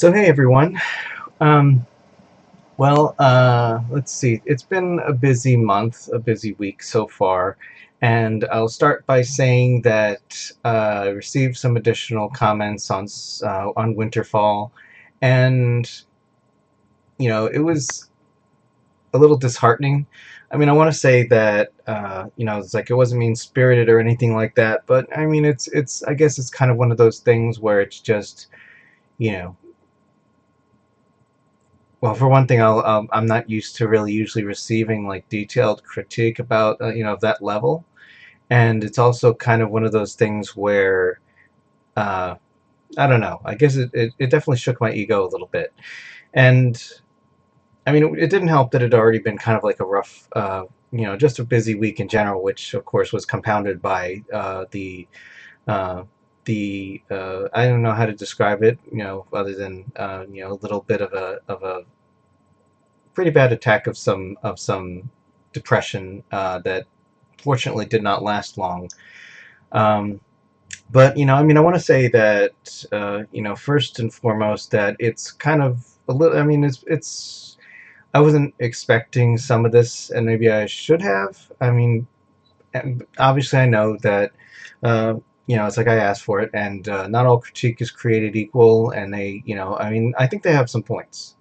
So hey everyone. Um, let's see. It's been a busy month, a busy week so far, and I'll start by saying that I received some additional comments on Winterfall, and it was a little disheartening. I mean, I want to say that it's like it wasn't mean spirited or anything like that, but I mean, it's I guess it's kind of one of those things where it's just you know Well, for one thing, I'm not used to really usually receiving like detailed critique about that level, and it's also kind of one of those things where uh, I don't know. I guess it definitely shook my ego a little bit, and I mean it didn't help that it had already been kind of like a rough, just a busy week in general, which of course was compounded by uh, the I don't know how to describe it, other than a little bit of a pretty bad attack of some depression that fortunately did not last long. Um, but I mean, I want to say that first and foremost that it's kind of a little. I mean, it's. I wasn't expecting some of this, and maybe I should have. I mean, obviously, I know that. Uh, it's like I asked for it, and not all critique is created equal, and I mean, I think they have some points.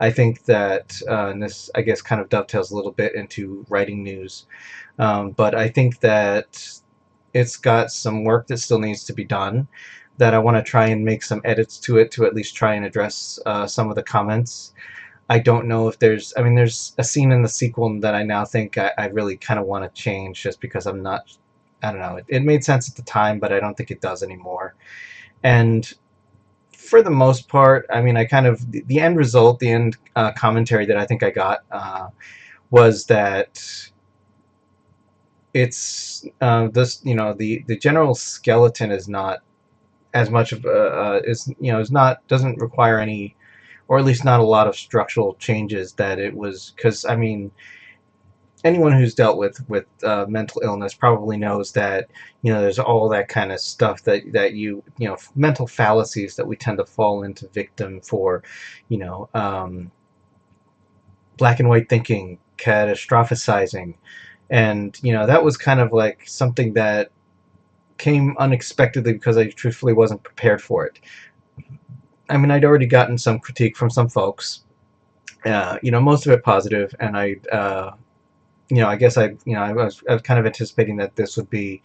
I think that, and this I guess kind of dovetails a little bit into writing news, but I think that it's got some work that still needs to be done. That I want to try and make some edits to it to at least try and address some of the comments. I don't know if I mean, there's a scene in the sequel that I now think I really kind of want to change just because I don't know, it made sense at the time, but I don't think it does anymore. And for the most part, I mean, I kind of the end result, the end commentary that I think I got was that it's this the general skeleton is not as much of is not doesn't require any, or at least not a lot of structural changes that it was, because I mean anyone who's dealt with mental illness probably knows that there's all that kind of stuff that mental fallacies that we tend to fall into victim for, you know um, black and white thinking, catastrophizing, and that was kind of like something that came unexpectedly because I truthfully wasn't prepared for it. I mean, I'd already gotten some critique from some folks, most of it positive, and I guess I was kind of anticipating that this would be,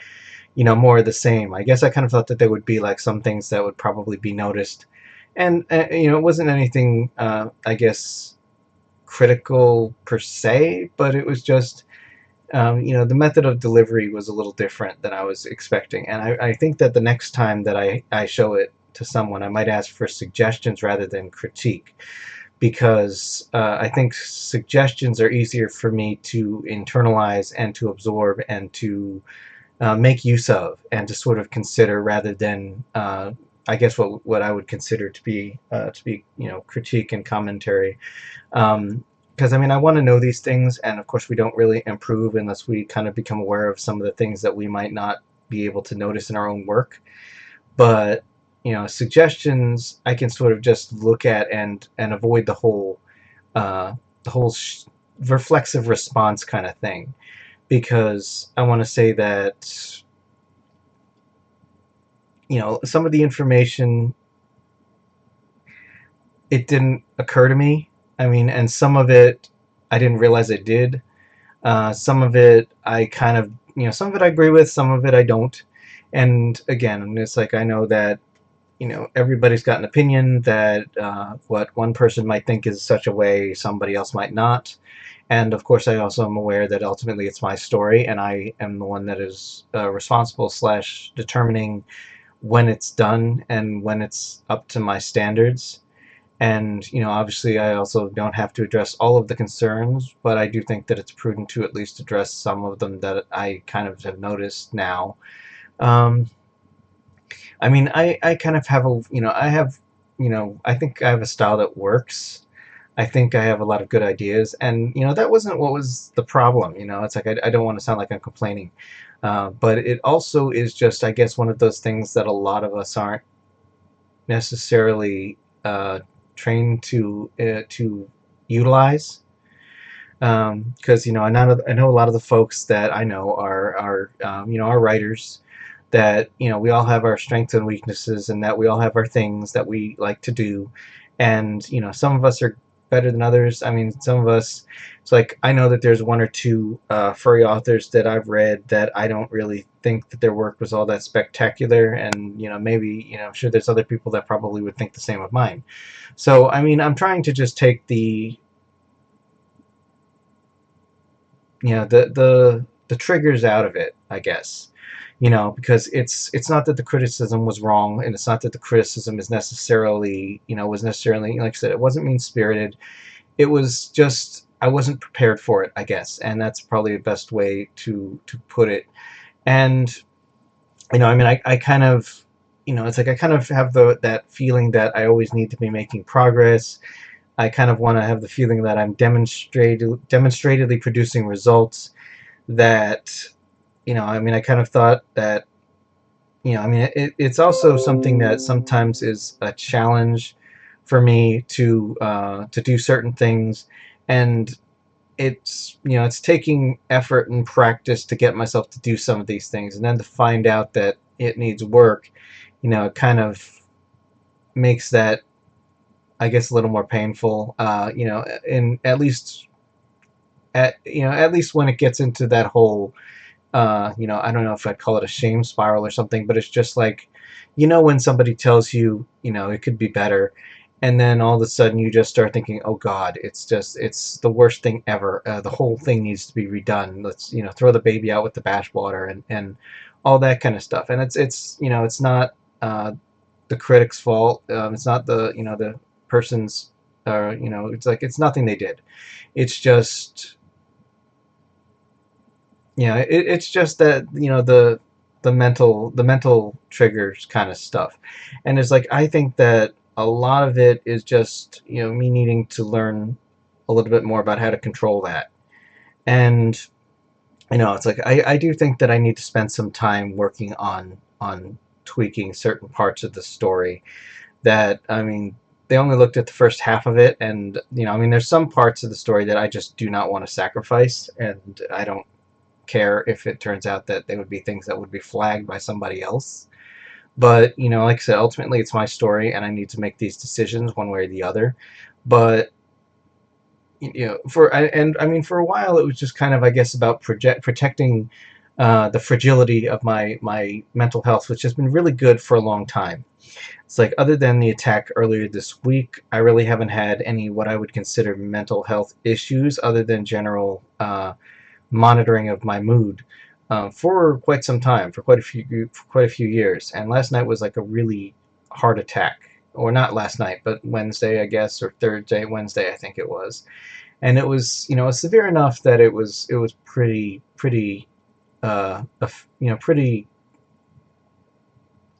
more of the same. I guess I kind of thought that there would be like some things that would probably be noticed, and it wasn't anything, I guess, critical per se, but it was just, the method of delivery was a little different than I was expecting, and I think that the next time that I show it to someone, I might ask for suggestions rather than critique, because I think suggestions are easier for me to internalize and to absorb and to make use of and to sort of consider, rather than I guess what I would consider to be critique and commentary. Because I mean, I want to know these things, and of course we don't really improve unless we kind of become aware of some of the things that we might not be able to notice in our own work. But suggestions I can sort of just look at and avoid the whole reflexive response kind of thing, because I want to say that some of the information, it didn't occur to me. I mean, and some of it I didn't realize it did. Some of it I kind of, some of it I agree with, some of it I don't. And again, it's like I know that everybody's got an opinion, that what one person might think is such a way, somebody else might not. And of course, I also am aware that ultimately it's my story, and I am the one that is responsible slash determining when it's done and when it's up to my standards. And obviously, I also don't have to address all of the concerns, but I do think that it's prudent to at least address some of them that I kind of have noticed now. Um, I mean, I kind of have I think I have a style that works. I think I have a lot of good ideas, and that wasn't what was the problem. It's like I don't want to sound like I'm complaining, but it also is just, I guess, one of those things that a lot of us aren't necessarily trained to utilize. Because I know a lot of the folks that I know are writers, that we all have our strengths and weaknesses, and that we all have our things that we like to do, and some of us are better than others. I mean, some of us, it's like I know that there's one or two furry authors that I've read that I don't really think that their work was all that spectacular, and maybe I'm sure there's other people that probably would think the same of mine. So I mean, I'm trying to just take the triggers out of it, I guess. Because it's not that the criticism was wrong, and it's not that the criticism is necessarily was necessarily, like I said, it wasn't mean spirited. It was just I wasn't prepared for it, I guess, and that's probably the best way to put it. And I mean, I kind of, it's like I kind of have that feeling that I always need to be making progress. I kind of want to have the feeling that I'm demonstratedly producing results. That I mean, I kind of thought that I mean, it's also something that sometimes is a challenge for me to do certain things, and it's taking effort and practice to get myself to do some of these things, and then to find out that it needs work. It kind of makes that, I guess, a little more painful. In at least when it gets into that whole I don't know if I'd call it a shame spiral or something, but it's just like, when somebody tells you, it could be better, and then all of a sudden you just start thinking, oh God, it's the worst thing ever. The whole thing needs to be redone. Let's, throw the baby out with the bathwater, and all that kind of stuff. And it's not the critic's fault. It's not the person's, it's like, it's nothing they did. It's just, it's just that the mental triggers kind of stuff, and it's like I think that a lot of it is just me needing to learn a little bit more about how to control that. And it's like I do think that I need to spend some time working on tweaking certain parts of the story. That, I mean, they only looked at the first half of it, and I mean, there's some parts of the story that I just do not want to sacrifice, and I don't care if it turns out that they would be things that would be flagged by somebody else. But like I said, ultimately it's my story, and I need to make these decisions one way or the other. But and I mean, for a while it was just kind of, I guess, about protecting the fragility of my mental health, which has been really good for a long time. It's like, other than the attack earlier this week, I really haven't had any what I would consider mental health issues, other than general monitoring of my mood, for quite some time, for quite a few years. And last night was like a really hard attack, or not last night, but Wednesday, I guess, or Thursday, Wednesday, I think it was. And it was, severe enough that it was pretty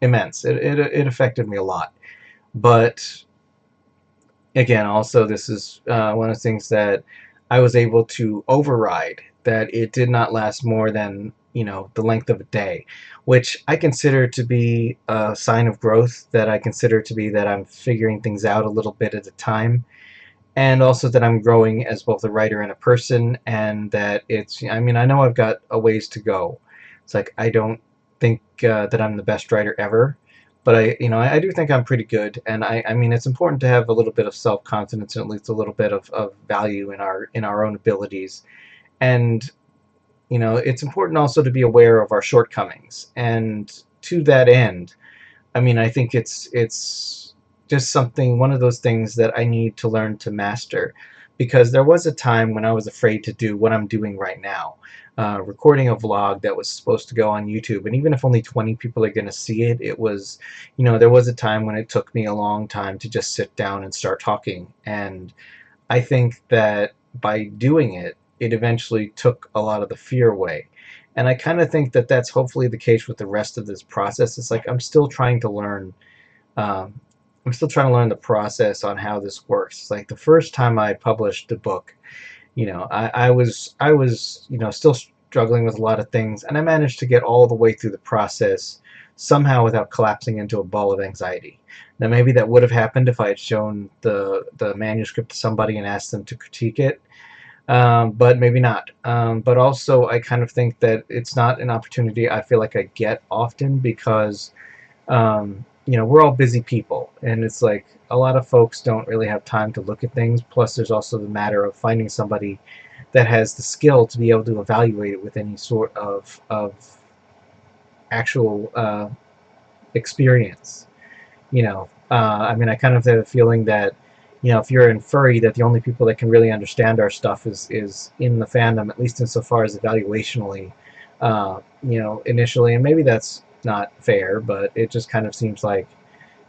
immense. It affected me a lot. But again, also, this is one of the things that I was able to override, that it did not last more than the length of a day, which I consider to be a sign of growth. That I consider to be that I'm figuring things out a little bit at a time, and also that I'm growing as both a writer and a person, and that I mean, I know I've got a ways to go. It's like, I don't think that I'm the best writer ever, but I do think I'm pretty good. And I mean, it's important to have a little bit of self-confidence, and at least a little bit of value in our own abilities. And it's important also to be aware of our shortcomings. And to that end, I mean, I think it's just one of those things that I need to learn to master. Because there was a time when I was afraid to do what I'm doing right now, recording a vlog that was supposed to go on YouTube. And even if only 20 people are going to see it, there was a time when it took me a long time to just sit down and start talking. And I think that by doing it, it eventually took a lot of the fear away. And I kind of think that that's hopefully the case with the rest of this process. It's like I'm still trying to learn. Um, I'm still trying to learn the process on how this works. It's like the first time I published a book, I was still struggling with a lot of things, and I managed to get all the way through the process somehow without collapsing into a ball of anxiety. Now maybe that would have happened if I had shown the manuscript to somebody and asked them to critique it, but maybe not. But also I kind of think that it's not an opportunity I feel like I get often because we're all busy people, and it's like a lot of folks don't really have time to look at things. Plus, there's also the matter of finding somebody that has the skill to be able to evaluate it with any sort of actual experience. I mean, I kind of have a feeling that if you're in furry, that the only people that can really understand our stuff is in the fandom, at least insofar as evaluationally, initially, and maybe that's not fair, but it just kind of seems like,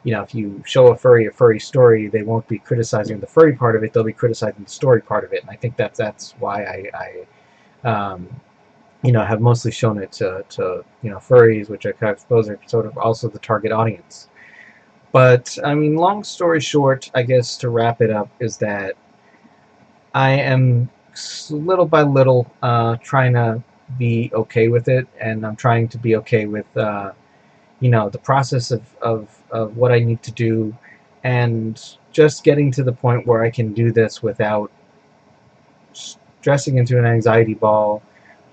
if you show a furry story, they won't be criticizing the furry part of it; they'll be criticizing the story part of it, and I think that's why I have mostly shown it to furries, which I suppose are sort of also the target audience. But I mean, long story short, I guess to wrap it up is that I am little by little trying to be okay with it, and I'm trying to be okay with the process of what I need to do, and just getting to the point where I can do this without stressing into an anxiety ball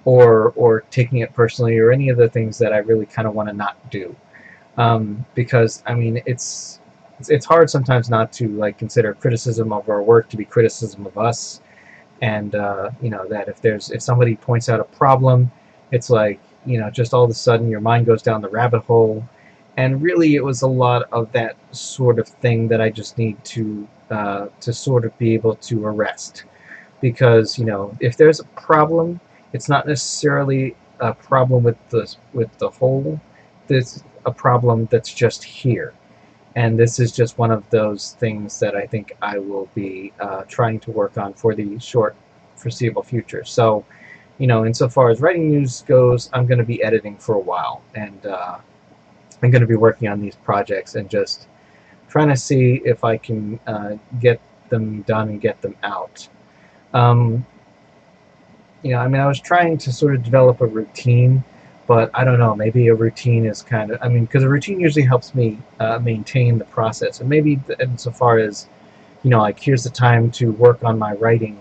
or taking it personally or any of the things that I really kind of want to not do. Because I mean, it's hard sometimes not to like consider criticism of our work to be criticism of us, and that if somebody points out a problem, it's like just all of a sudden your mind goes down the rabbit hole, and really it was a lot of that sort of thing that I just need to sort of be able to arrest, because if there's a problem, it's not necessarily a problem with the whole. There's a problem that's just here, and this is just one of those things that I think I will be trying to work on for the short foreseeable future. So, insofar as writing news goes, I'm going to be editing for a while, and I'm going to be working on these projects and just trying to see if I can get them done and get them out. I mean, I was trying to sort of develop a routine, but I don't know, maybe a routine is kind of, I mean, because a routine usually helps me maintain the process. And maybe insofar as, like here's the time to work on my writing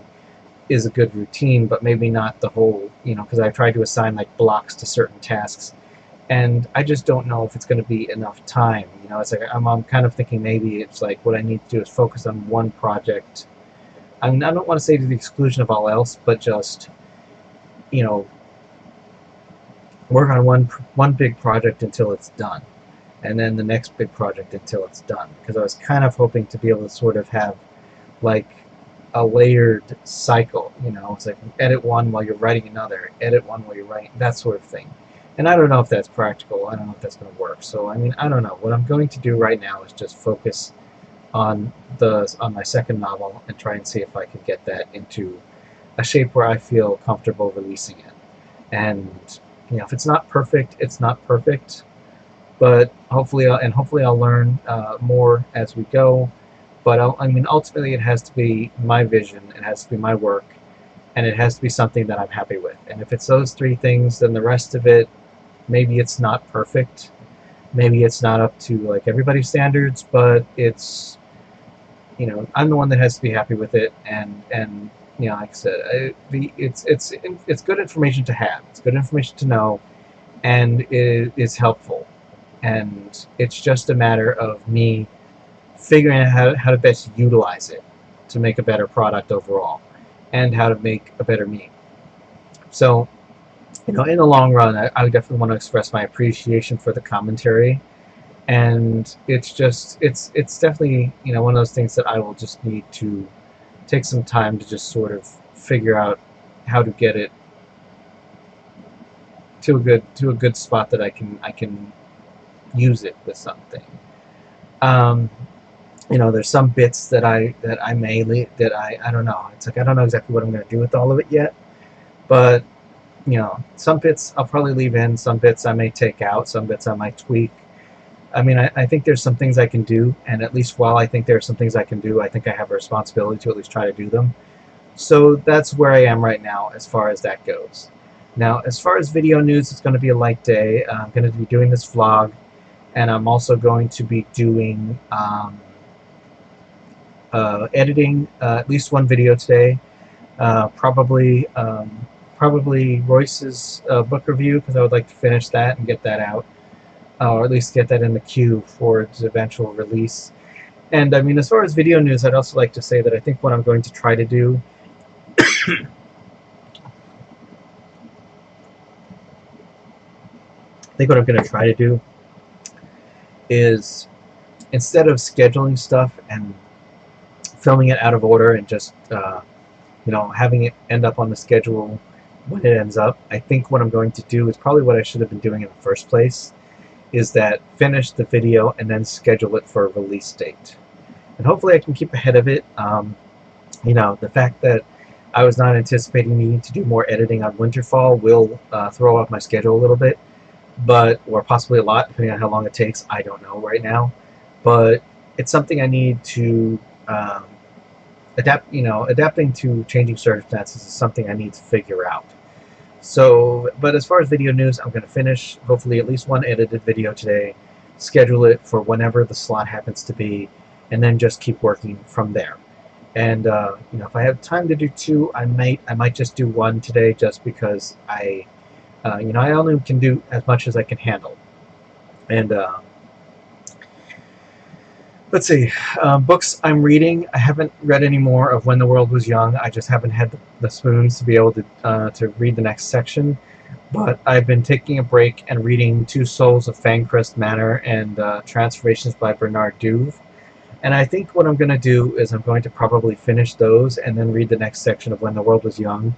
is a good routine, but maybe not the whole, because I tried to assign like blocks to certain tasks. And I just don't know if it's going to be enough time. It's like I'm kind of thinking maybe it's like what I need to do is focus on one project. I mean, I don't want to say to the exclusion of all else, but just, work on one big project until it's done, and then the next big project until it's done. Because I was kind of hoping to be able to sort of have like a layered cycle. It's like edit one while you're writing another, edit one while you're writing, that sort of thing. And I don't know if that's practical. I don't know if that's going to work. So I mean, I don't know. What I'm going to do right now is just focus on my second novel and try and see if I can get that into a shape where I feel comfortable releasing it. And if it's not perfect, it's not perfect. But hopefully I'll learn more as we go. But I mean, ultimately, it has to be my vision. It has to be my work, and it has to be something that I'm happy with. And if it's those three things, then the rest of it, maybe it's not perfect. Maybe it's not up to like everybody's standards, but it's I'm the one that has to be happy with it, and like I said, it's good information to have. It's good information to know, and it is helpful. And it's just a matter of me figuring out how to best utilize it to make a better product overall, and how to make a better me. So, in the long run, I would definitely want to express my appreciation for the commentary. And it's definitely one of those things that I will just need to take some time to just sort of figure out how to get it to a good spot that I can use it with something. There's some bits that I don't know. It's like I don't know exactly what I'm going to do with all of it yet, but some bits I'll probably leave in, some bits I may take out, some bits I might tweak. I mean, I think there's some things I can do, and at least while I think there are some things I can do, I think I have a responsibility to at least try to do them. So that's where I am right now as far as that goes. Now, as far as video news, it's going to be a light day. I'm going to be doing this vlog. and I'm also going to be doing editing at least one video today. Probably Royce's book review, because I would like to finish that and get that out, or at least get that in the queue for its eventual release. And I mean, as far as video news, I'd also like to say that I think what I'm going to try to do is, instead of scheduling stuff and filming it out of order and just having it end up on the schedule when it ends up, I think what I'm going to do is probably what I should have been doing in the first place, is that finish the video and then schedule it for a release date. And hopefully I can keep ahead of it. The fact that I was not anticipating needing to do more editing on Winterfall will throw off my schedule a little bit, or possibly a lot, depending on how long it takes. I don't know right now, but it's something I need to adapt. Adapting to changing circumstances is something I need to figure out. So, but as far as video news, I'm going to finish hopefully at least one edited video today, schedule it for whenever the slot happens to be, and then just keep working from there. And if I have time to do two, I might just do one today, just because I only can do as much as I can handle. And let's see, books I'm reading. I haven't read any more of When the World Was Young. I just haven't had the spoons to be able to read the next section. But I've been taking a break and reading Two Souls of Fangcrest Manor and Transformations by Bernard Douve. And I think what I'm going to do is I'm going to probably finish those and then read the next section of When the World Was Young,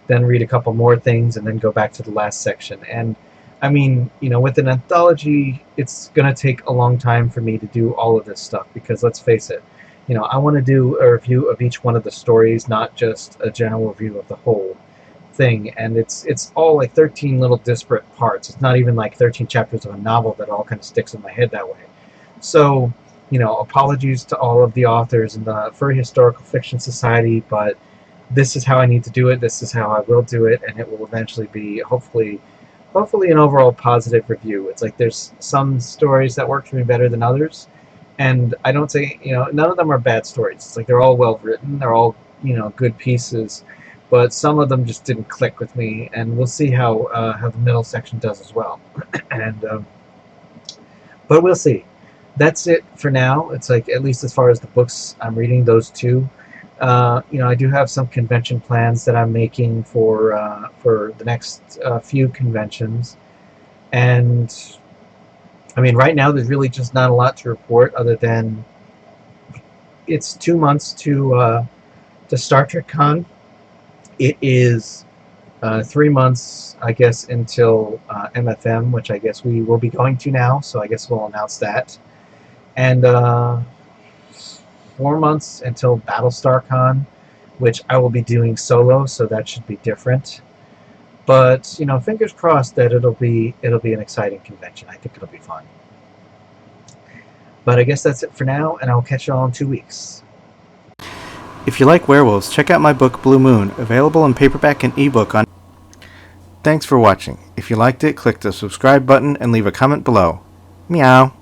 then read a couple more things, and then go back to the last section. And I mean, with an anthology, it's going to take a long time for me to do all of this stuff, because let's face it, I want to do a review of each one of the stories, not just a general review of the whole thing. And it's all like 13 little disparate parts. It's not even like 13 chapters of a novel that all kind of sticks in my head that way. So, apologies to all of the authors in the Furry Historical Fiction Society, but this is how I need to do it. This is how I will do it, and it will eventually be, hopefully an overall positive review. It's like there's some stories that work for me better than others, and I don't say, none of them are bad stories. It's like they're all well written, they're all, good pieces, but some of them just didn't click with me, and we'll see how the middle section does as well. And but we'll see. That's it for now. It's like, at least as far as the books I'm reading, those two. I do have some convention plans that I'm making for the next few conventions, and I mean, right now there's really just not a lot to report, other than it's 2 months to Star Trek Con. It is 3 months, I guess, until MFM, which I guess we will be going to now. So I guess we'll announce that, and 4 months until Battlestar Con, which I will be doing solo, so that should be different. But fingers crossed that it'll be an exciting convention. I think it'll be fun. But I guess that's it for now, and I'll catch you all in 2 weeks. If you like werewolves, check out my book Blue Moon, available in paperback and ebook on. Thanks for watching. If you liked it, click the subscribe button and leave a comment below. Meow.